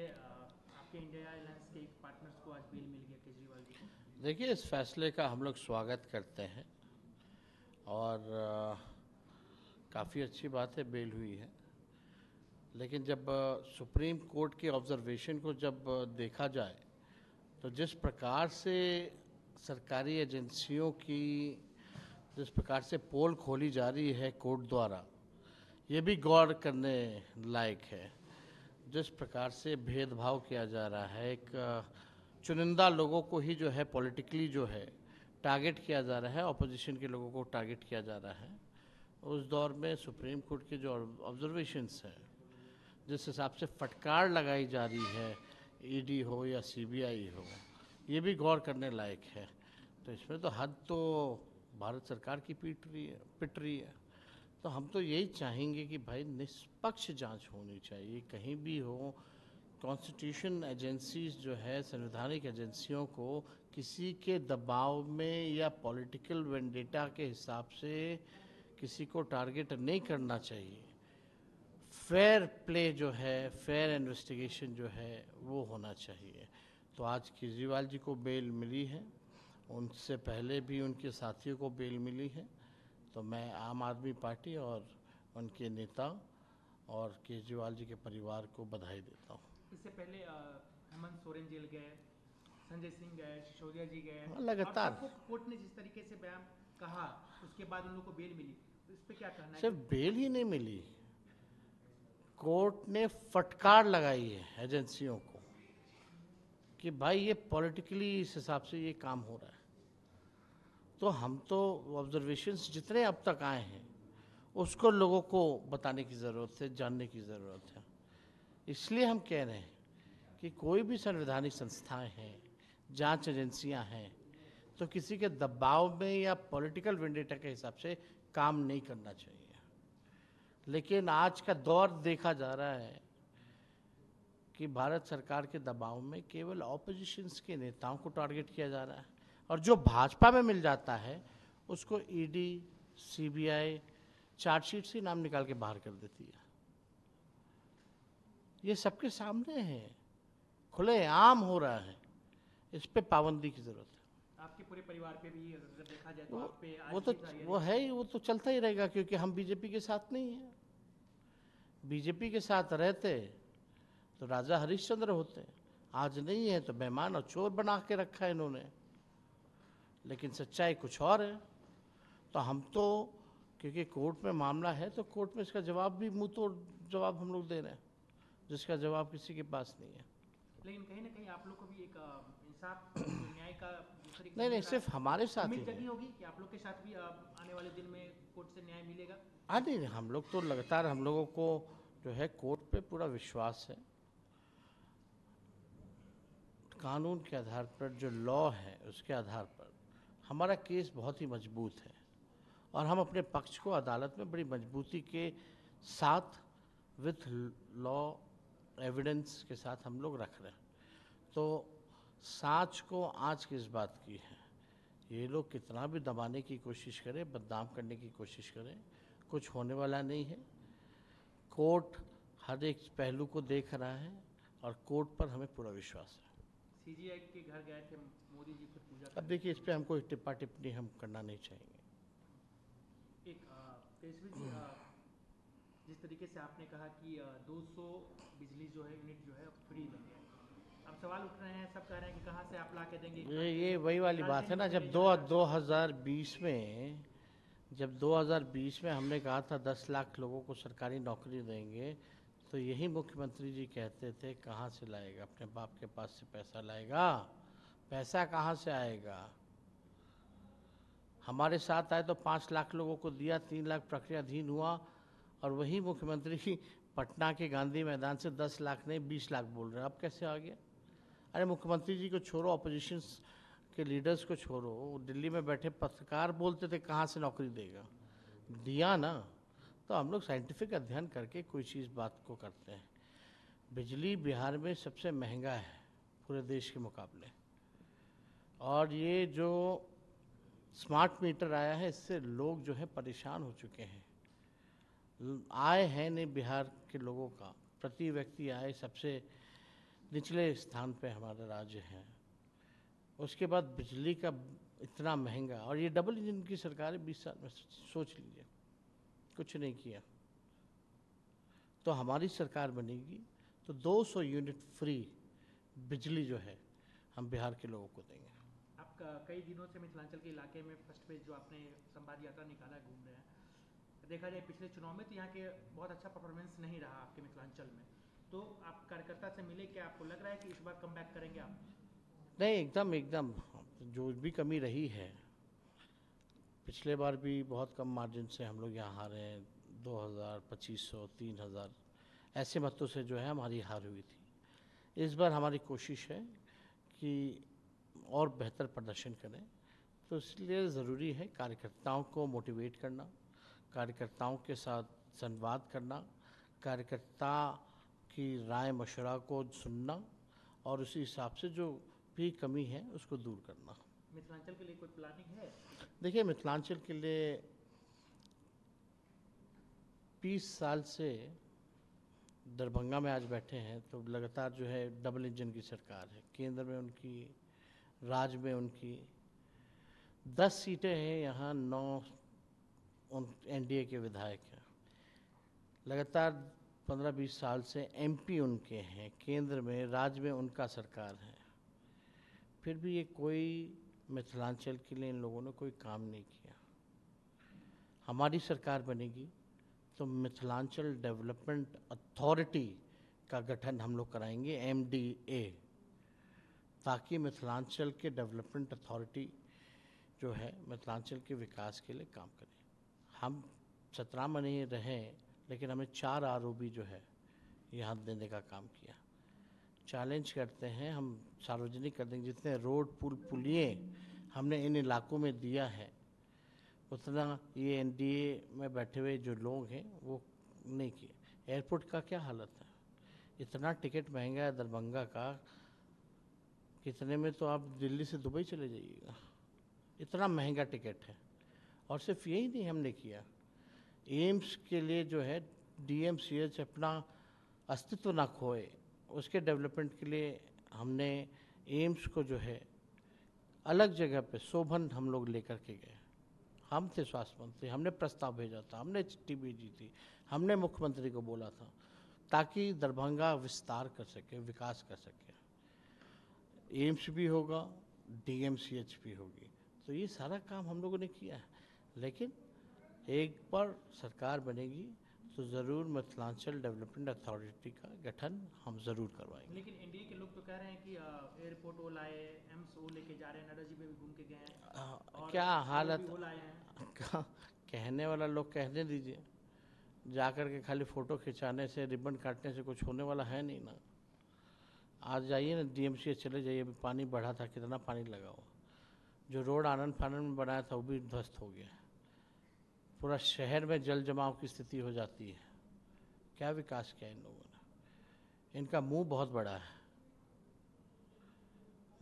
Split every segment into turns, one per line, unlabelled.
आपके India alliance के एक पार्टनर्स को आज बेल मिल गया केजरीवाल जी को।
देखिए, इस फैसले का हम लोग स्वागत करते हैं और काफ़ी अच्छी बात है, बेल हुई है। लेकिन जब सुप्रीम कोर्ट के ऑब्जर्वेशन को जब देखा जाए तो जिस प्रकार से सरकारी एजेंसियों की जिस प्रकार से पोल खोली जा रही है कोर्ट द्वारा, ये भी गौर करने लायक है। जिस प्रकार से भेदभाव किया जा रहा है, एक चुनिंदा लोगों को ही जो है पॉलिटिकली जो है टारगेट किया जा रहा है, ऑपोजिशन के लोगों को टारगेट किया जा रहा है। उस दौर में सुप्रीम कोर्ट के जो ऑब्जर्वेशंस हैं, जिस हिसाब से फटकार लगाई जा रही है, ईडी हो या सीबीआई हो, ये भी गौर करने लायक है। तो इसमें तो हद तो भारत सरकार की पिट रही है। तो हम तो यही चाहेंगे कि भाई निष्पक्ष जांच होनी चाहिए, कहीं भी हो। कॉन्स्टिट्यूशन एजेंसीज जो है, संवैधानिक एजेंसियों को किसी के दबाव में या पॉलिटिकल वेंडेटा के हिसाब से किसी को टारगेट नहीं करना चाहिए। फेयर प्ले जो है, फेयर इन्वेस्टिगेशन जो है, वो होना चाहिए। तो आज केजरीवाल जी को बेल मिली है, उनसे पहले भी उनके साथियों को बेल मिली है। तो मैं आम आदमी पार्टी और उनके नेता और केजरीवाल जी के परिवार को बधाई देता हूँ।
इससे पहले हेमंत सोरेन जेल गए, संजय सिंह गए, सिसोदिया जी गए, और
लगातार
सबको कोर्ट ने जिस तरीके से बयान कहा, उसके बाद उन लोगों को बेल मिली। तो इस पे क्या कहना है
सिर्फ बेल ही नहीं मिली, कोर्ट ने फटकार लगाई है एजेंसियों को कि भाई ये पॉलिटिकली इस हिसाब से ये काम हो रहा है। तो हम तो ऑब्जर्वेशंस जितने अब तक आए हैं उसको लोगों को बताने की ज़रूरत है, जानने की ज़रूरत है। इसलिए हम कह रहे हैं कि कोई भी संवैधानिक संस्थाएं हैं, जांच एजेंसियां हैं, तो किसी के दबाव में या पॉलिटिकल वेंडेटा के हिसाब से काम नहीं करना चाहिए। लेकिन आज का दौर देखा जा रहा है कि भारत सरकार के दबाव में केवल ऑपोजिशंस के नेताओं को टारगेट किया जा रहा है, और जो भाजपा में मिल जाता है उसको ईडी, सीबीआई चार्जशीट से नाम निकाल के बाहर कर देती है। ये सबके सामने है, खुलेआम हो रहा है। इस पे पाबंदी की जरूरत है।
आपके पूरे परिवार पे भी अगर देखा जाए तो आप पे आज
वो
भी
तो
कार्रवाई
वो है ही, वो तो चलता ही रहेगा, क्योंकि हम बीजेपी के साथ नहीं हैं। बीजेपी के साथ रहते तो राजा हरिश्चंद्र होते, आज नहीं है तो बेईमान और चोर बना के रखा है इन्होंने। लेकिन सच्चाई कुछ और है। तो हम तो, क्योंकि कोर्ट में मामला है, तो कोर्ट में इसका जवाब भी मुंह तोड़ जवाब हम लोग दे रहे हैं, जिसका जवाब किसी के पास नहीं है।
लेकिन कहीं ना कहीं आप लोग को भी एक इंसाफ, जो न्याय का जिस तरीके से
नहीं
मिल
नहीं,
रहा
सिर्फ
है,
हमारे साथ ही
उम्मीद जगी
नहीं।
होगी कि आप लोग के साथ भी आने वाले दिन में कोर्ट से न्याय मिलेगा।
हाँ नहीं, हम लोग तो लगातार, हम लोगों को जो है कोर्ट पे पूरा विश्वास है। कानून के आधार पर, जो लॉ है उसके आधार पर हमारा केस बहुत ही मजबूत है, और हम अपने पक्ष को अदालत में बड़ी मजबूती के साथ विथ लॉ एविडेंस के साथ हम लोग रख रहे हैं। तो सांच को आँच किस बात की है? ये लोग कितना भी दबाने की कोशिश करें, बदनाम करने की कोशिश करें, कुछ होने वाला नहीं है। कोर्ट हर एक पहलू को देख रहा है और कोर्ट पर हमें पूरा विश्वास है।
सीजीआई के घर गए थे मोदी जी, फिर पूजा
अब देखिए, इस पे हमको टिप्पा टिप्पणी हम करना नहीं चाहेंगे।
एक तेजस्वी जी, जिस तरीके से आपने कहा कि 200 बिजली जो है यूनिट जो है फ्री देंगे, अब सवाल उठ रहे हैं, सब कह रहे हैं कि कहाँ से आप ला के देंगे।
ये वही वाली बात है ना, जब 2020 में, जब 2020 में हमने कहा था 10 लाख लोगों को सरकारी नौकरी देंगे, तो यही मुख्यमंत्री जी कहते थे कहाँ से लाएगा, अपने बाप के पास से पैसा लाएगा? पैसा कहाँ से आएगा? हमारे साथ आए तो 5 लाख लोगों को दिया, 3 लाख प्रक्रियाधीन हुआ, और वही मुख्यमंत्री पटना के गांधी मैदान से 10 लाख नहीं 20 लाख बोल रहे हैं। अब कैसे आ गया? अरे मुख्यमंत्री जी को छोड़ो, ऑपोजिशन के लीडर्स को छोड़ो, दिल्ली में बैठे पत्रकार बोलते थे कहाँ से नौकरी देगा, दिया ना। तो हम लोग साइंटिफिक अध्ययन करके कोई चीज़ बात को करते हैं। बिजली बिहार में सबसे महंगा है पूरे देश के मुकाबले, और ये जो स्मार्ट मीटर आया है, इससे लोग जो है परेशान हो चुके हैं। आय है नहीं बिहार के लोगों का, प्रति व्यक्ति आय सबसे निचले स्थान पे हमारा राज्य है। उसके बाद बिजली का इतना महंगा, और ये डबल इंजन की सरकार है 20 साल में, सोच लीजिए कुछ नहीं किया। तो हमारी सरकार बनेगी तो 200 यूनिट फ्री बिजली जो है हम बिहार के लोगों को देंगे।
आप कई दिनों से मिथिलांचल के इलाके में फर्स्ट फेज जो आपने संवाद यात्रा निकाला है, घूम रहे हैं, देखा जाए पिछले चुनाव में तो यहाँ के बहुत अच्छा परफॉर्मेंस नहीं रहा आपके मिथिलांचल में, तो आप कार्यकर्ता से मिले, क्या आपको लग रहा है कि इस बार कम बैक करेंगे आप?
नहीं, एकदम एकदम, जो भी कमी रही है, पिछले बार भी बहुत कम मार्जिन से हम लोग यहाँ हारे हैं, 2000, 2500, 3000 ऐसे मतों से जो है हमारी हार हुई थी। इस बार हमारी कोशिश है कि और बेहतर प्रदर्शन करें, तो इसलिए ज़रूरी है कार्यकर्ताओं को मोटिवेट करना, कार्यकर्ताओं के साथ संवाद करना, कार्यकर्ता की राय मशवरा को सुनना और उसी हिसाब से जो भी कमी है उसको दूर करना।
मिथिलांचल के लिए कोई प्लानिंग है?
देखिए, मिथिलांचल के लिए 20 साल से दरभंगा में आज बैठे हैं, तो लगातार जो है डबल इंजन की सरकार है, केंद्र में उनकी, राज्य में उनकी 10 सीटें हैं, यहाँ 9 एनडीए के विधायक हैं। लगातार 15-20 साल से एमपी उनके हैं, केंद्र में, राज्य में उनका सरकार है, फिर भी ये कोई मिथिलांचल के लिए इन लोगों ने कोई काम नहीं किया। हमारी सरकार बनेगी तो मिथिलांचल डेवलपमेंट अथॉरिटी का गठन हम लोग कराएंगे, एमडीए, ताकि मिथिलांचल के डेवलपमेंट अथॉरिटी जो है मिथिलांचल के विकास के लिए काम करे। हम 17 महीने रहें, लेकिन हमें 4 आरओबी जो है यहाँ देने का काम किया। चैलेंज करते हैं, हम सार्वजनिक कर देंगे, जितने रोड पुल पुलिये हमने इन इलाकों में दिया है उतना ये एनडीए में बैठे हुए जो लोग हैं वो नहीं किए। एयरपोर्ट का क्या हालत है, इतना टिकट महंगा है दरभंगा का, कितने में तो आप दिल्ली से दुबई चले जाइएगा, इतना महंगा टिकट है। और सिर्फ यही नहीं हमने किया, एम्स के लिए जो है डीएमसीएच अपना अस्तित्व ना खोए, उसके डेवलपमेंट के लिए हमने एम्स को जो है अलग जगह पे शोभन हम लोग लेकर के गए। हम थे स्वास्थ्य मंत्री, हमने प्रस्ताव भेजा था, हमने चिट्ठी भेजी थी, हमने मुख्यमंत्री को बोला था, ताकि दरभंगा विस्तार कर सके, विकास कर सके। एम्स भी होगा, डीएमसीएच भी होगी, तो ये सारा काम हम लोगों ने किया है। लेकिन एक बार सरकार बनेगी तो ज़रूर मिथिलांचल डेवलपमेंट अथॉरिटी का गठन हम ज़रूर करवाएंगे।
लेकिन एनडीए के लोग तो कह रहे हैं कि एयरपोर्ट वो लाए, एम्स वो लेके जा रहे हैं, नड्डा जी पे भी घूम के गए हैं, और
क्या हालत,
वो लाए हैं।
कहने वाला लोग कहने दीजिए, जाकर के खाली फ़ोटो खिंचाने से, रिबन काटने से कुछ होने वाला है नहीं ना। आज जाइए ना डीएमसी चले जाइए, अभी पानी बढ़ा था, कितना पानी लगा हुआ, जो रोड आनंद फानंद में बनाया था वो भी ध्वस्त हो गया, पूरा शहर में जल जमाव की स्थिति हो जाती है। क्या विकास किया इन लोगों ने, इनका मुंह बहुत बड़ा है,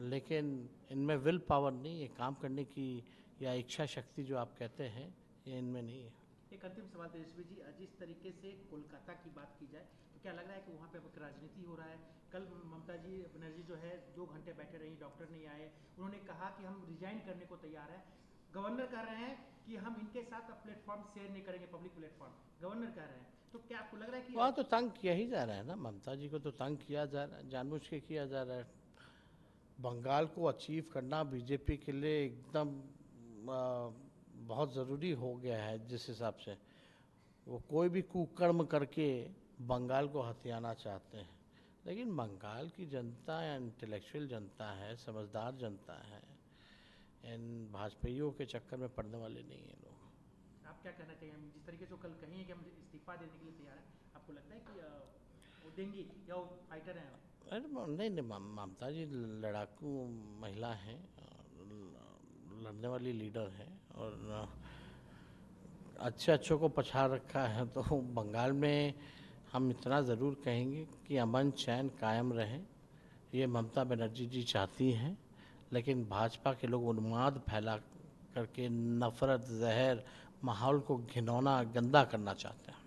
लेकिन इनमें विल पावर नहीं है काम करने की, या इच्छा शक्ति जो आप कहते हैं, ये इनमें नहीं है।
एक अंतिम सवाल तेजस्वी जी, जिस तरीके से कोलकाता की बात की जाए तो क्या लग रहा है कि वहाँ पे अब राजनीति हो रहा है? कल ममता जी बनर्जी जो है 2 घंटे बैठे रही, डॉक्टर नहीं आए, उन्होंने कहा कि हम रिजाइन करने को तैयार हैं। गवर्नर कह रहे हैं कि हम इनके साथ प्लेटफॉर्म शेयर नहीं करेंगे, पब्लिक प्लेटफॉर्म, गवर्नर कह रहे हैं। तो क्या आपको लग रहा है कि
वहाँ तो तंग किया ही जा रहा है ना, ममता जी को तो तंग किया जा रहा है, जानबूझ के किया जा रहा है। बंगाल को अचीव करना बीजेपी के लिए एकदम बहुत ज़रूरी हो गया है। जिस हिसाब से वो कोई भी कुकर्म करके बंगाल को हथियाना चाहते हैं, लेकिन बंगाल की जनता इंटेलेक्चुअल जनता है, समझदार जनता है, इन भाजपाइयों के चक्कर में पड़ने वाले नहीं हैं लोग।
आप क्या कहना चाहिए? जिस तरीके से वो कल कहें कि हम इस्तीफा देने के लिए तैयार हैं, आपको लगता है कि वो देंगी या वो फाइटर हैं?
अरे नहीं, ममता जी लड़ाकू महिला हैं, लड़ने वाली लीडर हैं, और अच्छे को पछाड़ रखा है। तो बंगाल में हम इतना ज़रूर कहेंगे कि अमन चैन कायम रहे, ये ममता बनर्जी जी चाहती हैं, लेकिन भाजपा के लोग उन्माद फैला करके नफ़रत, जहर, माहौल को घिनौना, गंदा करना चाहते हैं।